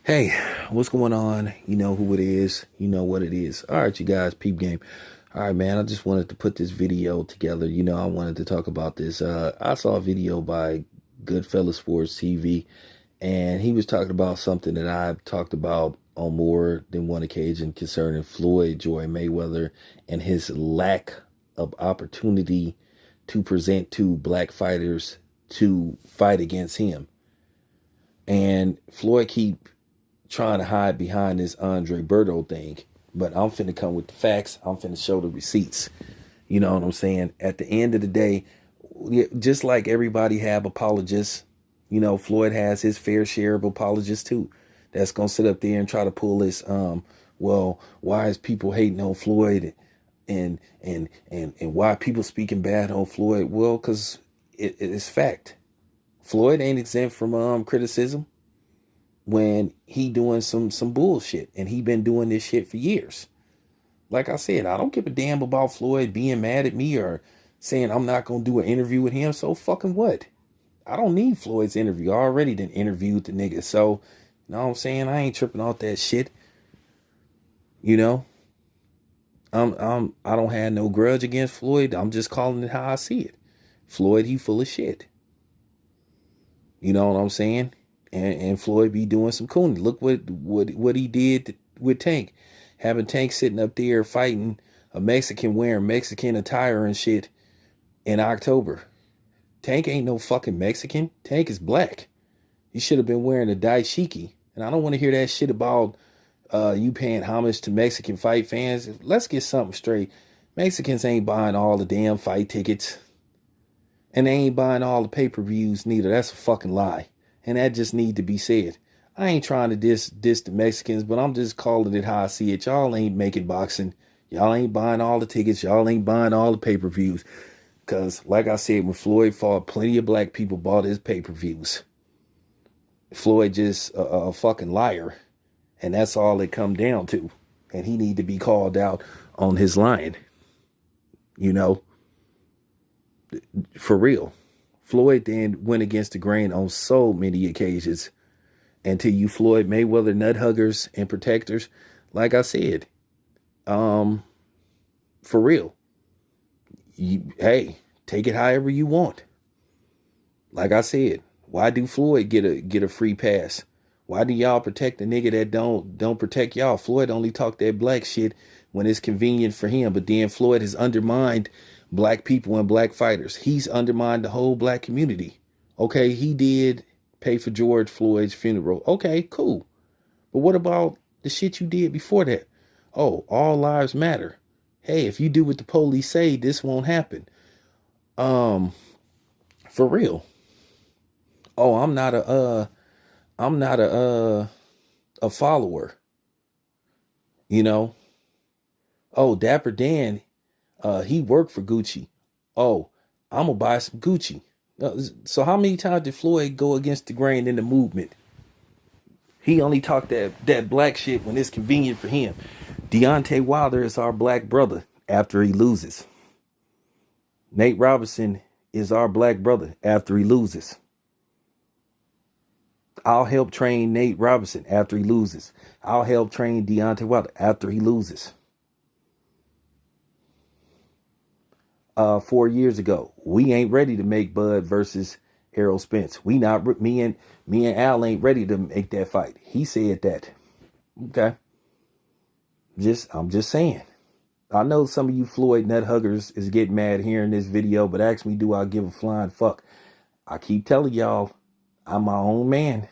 Hey, what's going on? You know who it is. You know what it is. All right, you guys, peep game. All right, man, I just wanted to put this video together. I wanted to talk about this. I saw a video by Goodfellas Sports TV, and he was talking about something that I've talked about on more than one occasion concerning Floyd Joy Mayweather and his lack of opportunity to present to black fighters to fight against him. And Floyd keep trying to hide behind this Andre Berto thing. But I'm finna come with the facts. I'm finna show the receipts. You know what I'm saying? At the end of the day, just like everybody have apologists, Floyd has his fair share of apologists too. That's gonna sit up there and try to pull this, well, why is people hating on Floyd and why people speaking bad on Floyd? Well, because it's fact. Floyd ain't exempt from criticism when he doing some bullshit, and he been doing this shit for years. Like I said, I don't give a damn about Floyd being mad at me or saying I'm not gonna do an interview with him. So fucking what? I don't need Floyd's interview. I already done interviewed the nigga. So, you know what I'm saying? I ain't tripping off that shit. You know? I don't have no grudge against Floyd. I'm just calling it how I see it. Floyd, he full of shit. You know what I'm saying? And Floyd be doing some coon. Look what he did with Tank, having Tank sitting up there fighting a Mexican wearing Mexican attire and shit in October. Tank ain't no fucking Mexican. Tank is black. He should have been wearing a dashiki. And I don't want to hear that shit about you paying homage to Mexican fight fans. Let's get something straight. Mexicans ain't buying all the damn fight tickets. And they ain't buying all the pay-per-views neither. That's a fucking lie. And that just need to be said. I ain't trying to diss the Mexicans, but I'm just calling it how I see it. Y'all ain't making boxing. Y'all ain't buying all the tickets. Y'all ain't buying all the pay-per-views. Because, like I said, when Floyd fought, plenty of black people bought his pay-per-views. Floyd just a fucking liar. And that's all it come down to. And he need to be called out on his lying. You know? For real. Floyd then went against the grain on so many occasions. And to you Floyd Mayweather nut huggers and protectors, like I said, for real, hey, take it however you want. Like I said, why do Floyd get a free pass? Why do y'all protect the nigga that don't protect y'all? Floyd only talk that black shit when it's convenient for him, but then Floyd has undermined black people and black fighters. He's undermined the whole black community. Okay, he did pay for George Floyd's funeral. Okay, cool. But what about the shit you did before that? Oh, all lives matter. Hey, if you do what the police say, this won't happen. For real. Oh, I'm not a follower. You know? Oh, Dapper Dan, he worked for Gucci. Oh, I'm gonna buy some Gucci. So how many times did Floyd go against the grain in the movement? He only talked that black shit when it's convenient for him. Deontay Wilder is our black brother after he loses. Nate Robinson is our black brother after he loses. I'll help train Nate Robinson after he loses. I'll help train Deontay Wilder after he loses. 4 years ago, we ain't ready to make Bud versus Errol Spence. Me and Al ain't ready to make that fight. He said that. Okay. I'm just saying. I know some of you Floyd nut huggers is getting mad hearing this video, but ask me, do I give a flying fuck? I keep telling y'all, I'm my own man.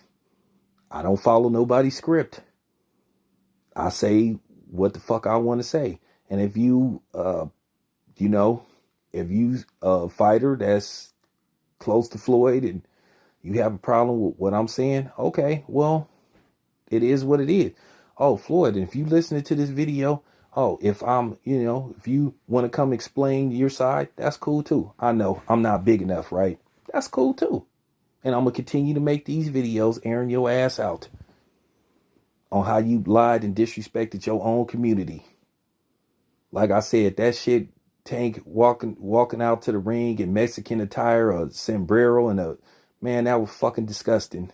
I don't follow nobody's script. I say what the fuck I want to say. And if you, if you a fighter that's close to Floyd and you have a problem with what I'm saying, okay, well, it is what it is. Oh, Floyd, if you listening to this video, if if you want to come explain your side, that's cool too. I know I'm not big enough, right? That's cool too. And I'm going to continue to make these videos airing your ass out on how you lied and disrespected your own community. Like I said, that shit, Tank walking out to the ring in Mexican attire, a sombrero, and man, that was fucking disgusting.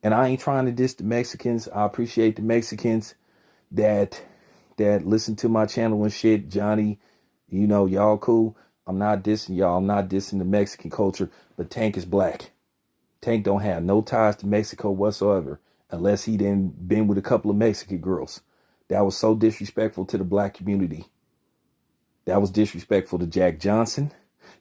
And I ain't trying to diss the Mexicans. I appreciate the Mexicans that listen to my channel and shit. Johnny, y'all cool. I'm not dissing y'all. I'm not dissing the Mexican culture, but Tank is black. Tank don't have no ties to Mexico whatsoever, unless he done been with a couple of Mexican girls. That was so disrespectful to the black community. That was disrespectful to Jack Johnson.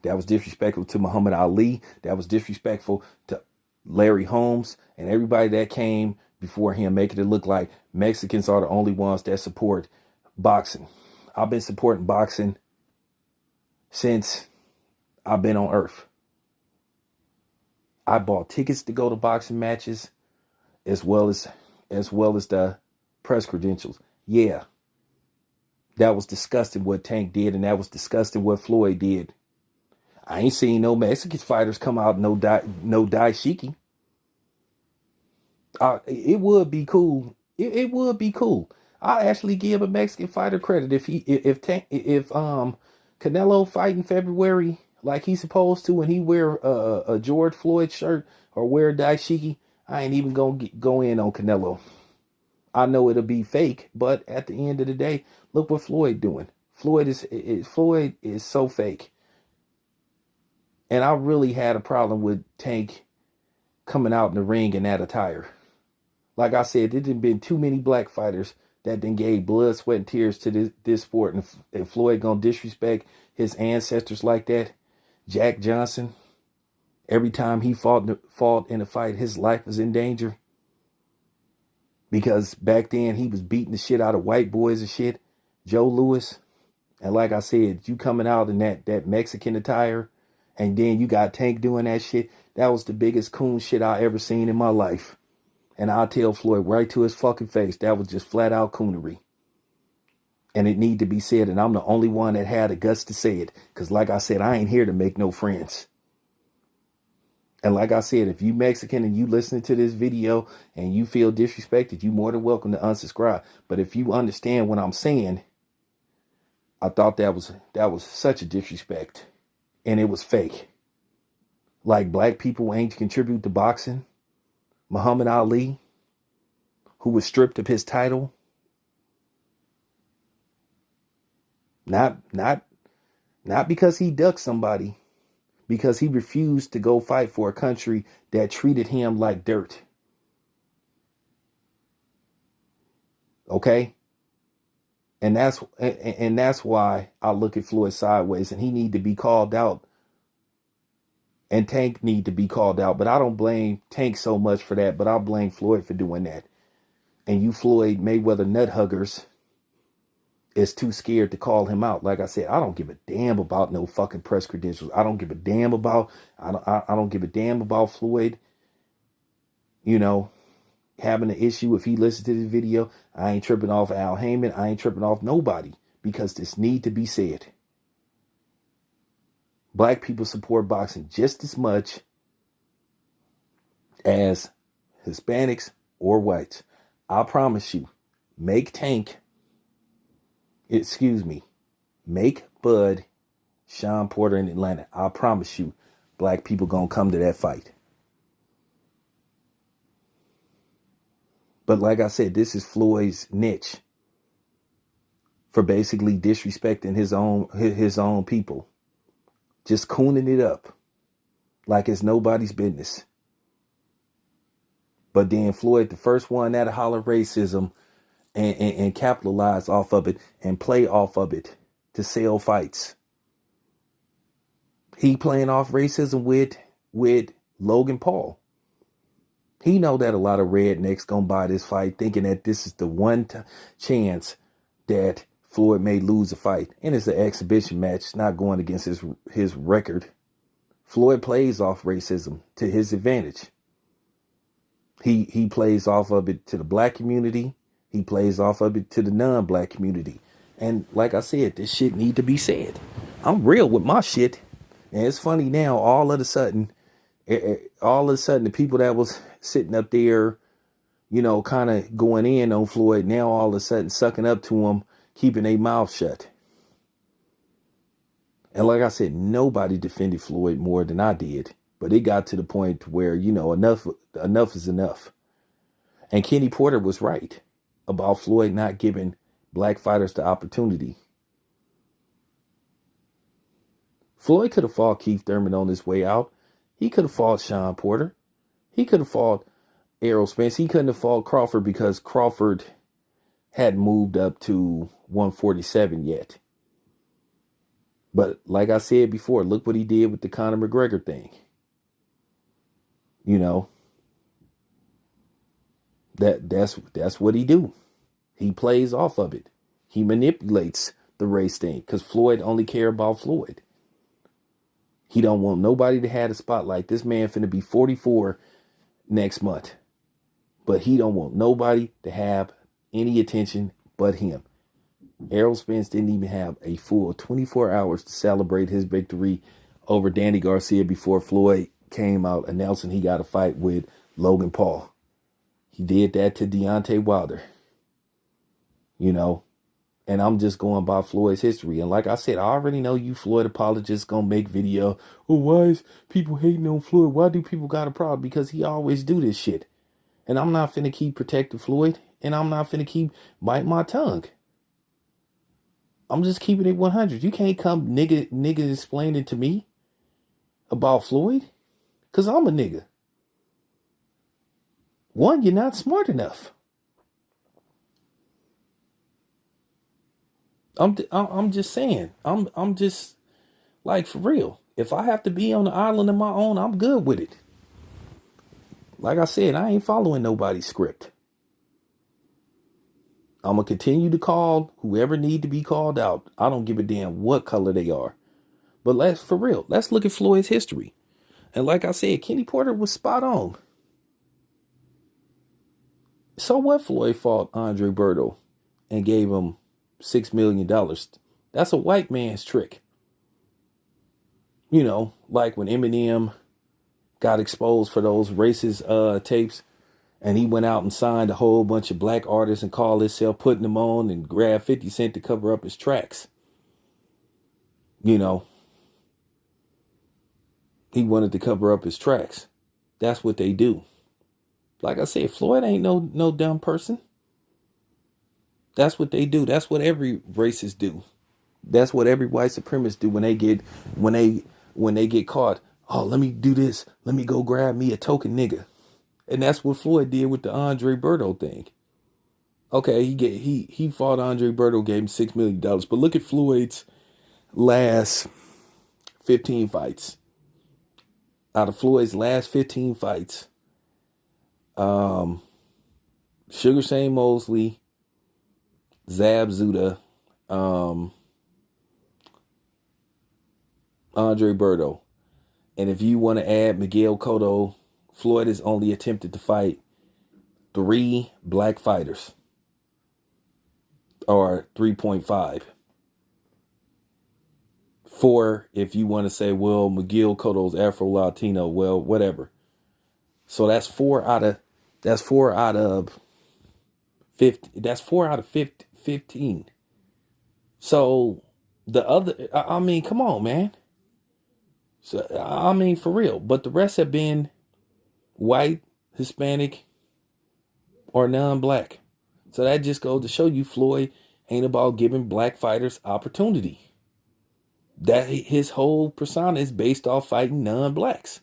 That was disrespectful to Muhammad Ali. That was disrespectful to Larry Holmes and everybody that came before him, making it look like Mexicans are the only ones that support boxing. I've been supporting boxing since I've been on earth. I bought tickets to go to boxing matches as well as the press credentials. Yeah. That was disgusting what Tank did, and that was disgusting what Floyd did. I ain't seen no Mexican fighters come out no daishiki. It would be cool. It would be cool. I actually give a Mexican fighter credit if Canelo fight in February like he's supposed to, and he wear a George Floyd shirt or wear a daishiki. I ain't even gonna go in on Canelo. I know it'll be fake, but at the end of the day, look what Floyd doing. Floyd is so fake. And I really had a problem with Tank coming out in the ring in that attire. Like I said, there didn't been too many black fighters that then gave blood, sweat, and tears to this sport. And Floyd gonna disrespect his ancestors like that. Jack Johnson, every time he fought in a fight, his life was in danger. Because back then he was beating the shit out of white boys and shit. Joe Louis. And like I said, you coming out in that Mexican attire, and then you got Tank doing that shit. That was the biggest coon shit I ever seen in my life. And I'll tell Floyd right to his fucking face, that was just flat out coonery. And it need to be said, and I'm the only one that had the guts to say it. Because like I said, I ain't here to make no friends. And like I said, if you Mexican and you listening to this video and you feel disrespected, you more than welcome to unsubscribe. But if you understand what I'm saying, I thought that was such a disrespect. And it was fake. Like black people ain't contribute to boxing. Muhammad Ali, who was stripped of his title. Not because he ducked somebody. Because he refused to go fight for a country that treated him like dirt. Okay? And that's why I look at Floyd sideways, and he need to be called out. And Tank need to be called out. But I don't blame Tank so much for that, but I'll blame Floyd for doing that. And you Floyd Mayweather nut huggers is too scared to call him out. Like I said, I don't give a damn about no fucking press credentials. I don't give a damn about I don't give a damn about Floyd, having an issue if he listens to this video. I ain't tripping off Al Heyman. I ain't tripping off nobody, because this need to be said. Black people support boxing just as much as Hispanics or whites. I promise you, make Bud Sean Porter in Atlanta. I promise you, black people gonna come to that fight. But like I said, this is Floyd's niche for basically disrespecting his own people. Just cooning it up like it's nobody's business. But then Floyd, the first one that'll holler racism and capitalize off of it and play off of it to sell fights. He playing off racism with Logan Paul. He know that a lot of rednecks gonna buy this fight, thinking that this is the one chance that Floyd may lose a fight. And it's an exhibition match, not going against his record. Floyd plays off racism to his advantage. He plays off of it to the black community. He plays off of it to the non-black community. And like I said, this shit need to be said. I'm real with my shit. And it's funny now, all of a sudden, the people that was sitting up there, kind of going in on Floyd, now all of a sudden sucking up to him, keeping their mouth shut. And like I said, nobody defended Floyd more than I did. But it got to the point where, enough is enough. And Kenny Porter was right about Floyd not giving black fighters the opportunity. Floyd could have fought Keith Thurman on his way out. He could have fought Sean Porter. He could have fought Errol Spence. He couldn't have fought Crawford because Crawford hadn't moved up to 147 yet. But like I said before, look what he did with the Conor McGregor thing. You know, that's what he do. He plays off of it. He manipulates the race thing because Floyd only care about Floyd. He don't want nobody to have a spotlight. This man finna be 44 next month. But he don't want nobody to have any attention but him. Errol Spence didn't even have a full 24 hours to celebrate his victory over Danny Garcia before Floyd came out announcing he got a fight with Logan Paul. He did that to Deontay Wilder. You know, and I'm just going by Floyd's history. And like I said, I already know you Floyd apologists gonna make video. Oh, why is people hating on Floyd? Why do people got a problem? Because he always do this shit. And I'm not finna keep protecting Floyd. And I'm not finna keep biting my tongue. I'm just keeping it 100. You can't come nigga explaining to me about Floyd. Because I'm a nigga. One, you're not smart enough. I'm just saying. I'm just like, for real. If I have to be on the island of my own, I'm good with it. Like I said, I ain't following nobody's script. I'm going to continue to call whoever need to be called out. I don't give a damn what color they are. But let's look at Floyd's history. And like I said, Kenny Porter was spot on. So what Floyd fought Andre Berto and gave him $6 million. That's a white man's trick. You know, like when Eminem got exposed for those racist tapes, and he went out and signed a whole bunch of black artists and called himself putting them on and grabbed 50 Cent to cover up his tracks. You know, he wanted to cover up his tracks. That's what they do. Like I said, Floyd ain't no dumb person. That's what they do. That's what every racist do. That's what every white supremacist do when they get caught. Oh, let me do this. Let me go grab me a token nigga. And that's what Floyd did with the Andre Berto thing. Okay, he fought Andre Berto, gave him $6 million. But look at Floyd's last 15 fights. Out of Floyd's last 15 fights, Sugar Shane Mosley, Zab Zuda, Andre Berto. And if you want to add Miguel Cotto, Floyd has only attempted to fight 3 black fighters. Or 3.5. 4 if you want to say, well, Miguel Cotto's Afro-Latino, well, whatever. So that's 4 out of 50. That's 4 out of 15. So the other, I mean, come on, man. So, I mean, for real. But the rest have been white, Hispanic, or non-black. So that just goes to show you Floyd ain't about giving black fighters opportunity. That his whole persona is based off fighting non-blacks.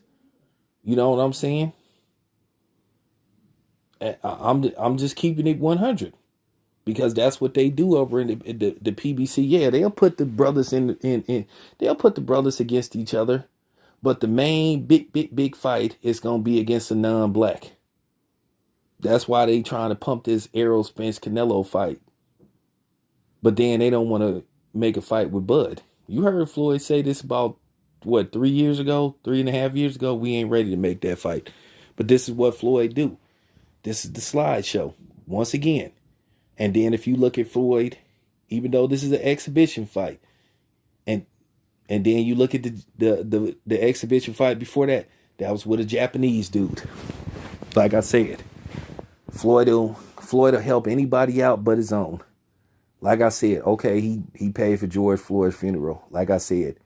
You know what I'm saying? I'm just keeping it 100 because that's what they do over in the PBC. Yeah, they'll put the brothers they'll put the brothers against each other, but the main big fight is gonna be against a non-black. That's why they trying to pump this Errol Spence Canelo fight, but then they don't want to make a fight with Bud. You heard Floyd say this about 3 years ago, 3.5 years ago. We ain't ready to make that fight, but this is what Floyd do. This is the slideshow once again. And then if you look at Floyd, even though this is an exhibition fight, and then you look at the exhibition fight before that, that was with a Japanese dude. Like I said, Floyd will help anybody out but his own. Like I said, okay, he paid for George Floyd's funeral. Like I said,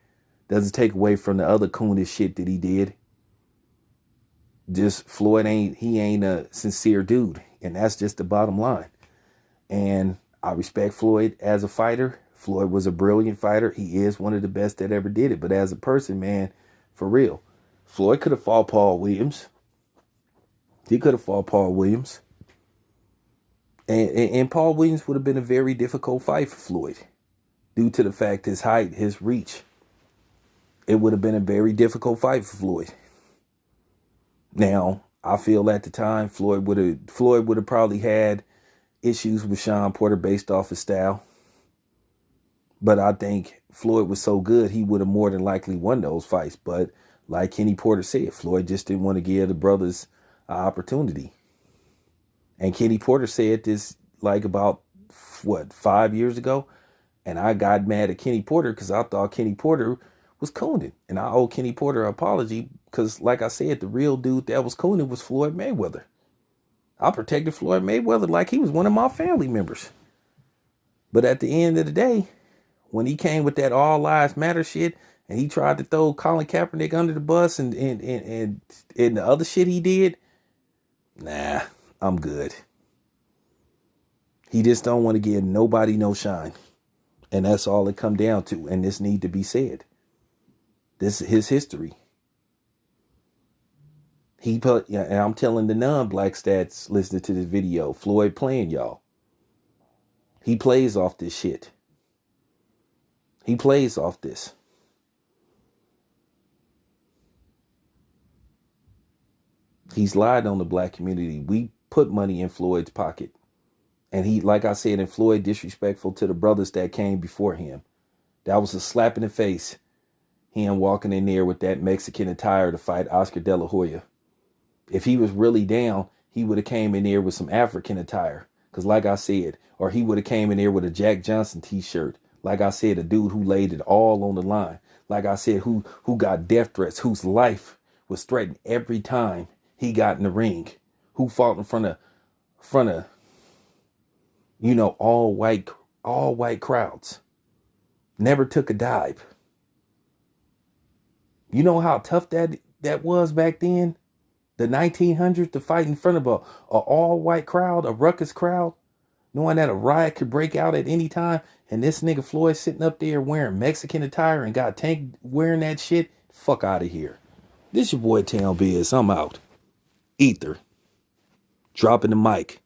doesn't take away from the other coonish shit that he did. Just Floyd ain't a sincere dude. And that's just the bottom line. And I respect Floyd as a fighter. Floyd was a brilliant fighter. He is one of the best that ever did it. But as a person, man, for real, Floyd could have fought Paul Williams. He could have fought Paul Williams. And Paul Williams would have been a very difficult fight for Floyd due to the fact his height, his reach. It would have been a very difficult fight for Floyd. Now, I feel at the time Floyd would have probably had issues with Sean Porter based off his style. But I think Floyd was so good, he would have more than likely won those fights. But like Kenny Porter said, Floyd just didn't want to give the brothers an opportunity. And Kenny Porter said this like about, 5 years ago? And I got mad at Kenny Porter because I thought Kenny Porter was cooning. And I owe Kenny Porter an apology because, like I said, the real dude that was cooning was Floyd Mayweather. I protected Floyd Mayweather like he was one of my family members. But at the end of the day, when he came with that all lives matter shit and he tried to throw Colin Kaepernick under the bus and the other shit he did, nah, I'm good. He just don't want to give nobody no shine. And that's all it come down to. And this need to be said. This is his history. And I'm telling the non-blacks that's listening to this video, Floyd playing y'all. He plays off this shit. He plays off this. He's lied on the black community. We put money in Floyd's pocket. And he, like I said, and Floyd disrespectful to the brothers that came before him. That was a slap in the face. Him walking in there with that Mexican attire to fight Oscar De La Hoya. If he was really down, he would have came in there with some African attire. Because like I said, or he would have came in there with a Jack Johnson t-shirt. Like I said, a dude who laid it all on the line. Like I said, who got death threats, whose life was threatened every time he got in the ring. Who fought in front of, all white crowds. Never took a dive. You know how tough that was back then? The 1900s to fight in front of a all white crowd, a ruckus crowd, knowing that a riot could break out at any time. And this nigga Floyd sitting up there wearing Mexican attire and got Tank wearing that shit. Fuck out of here. This your boy Town Biz. I'm out. Ether. Dropping the mic.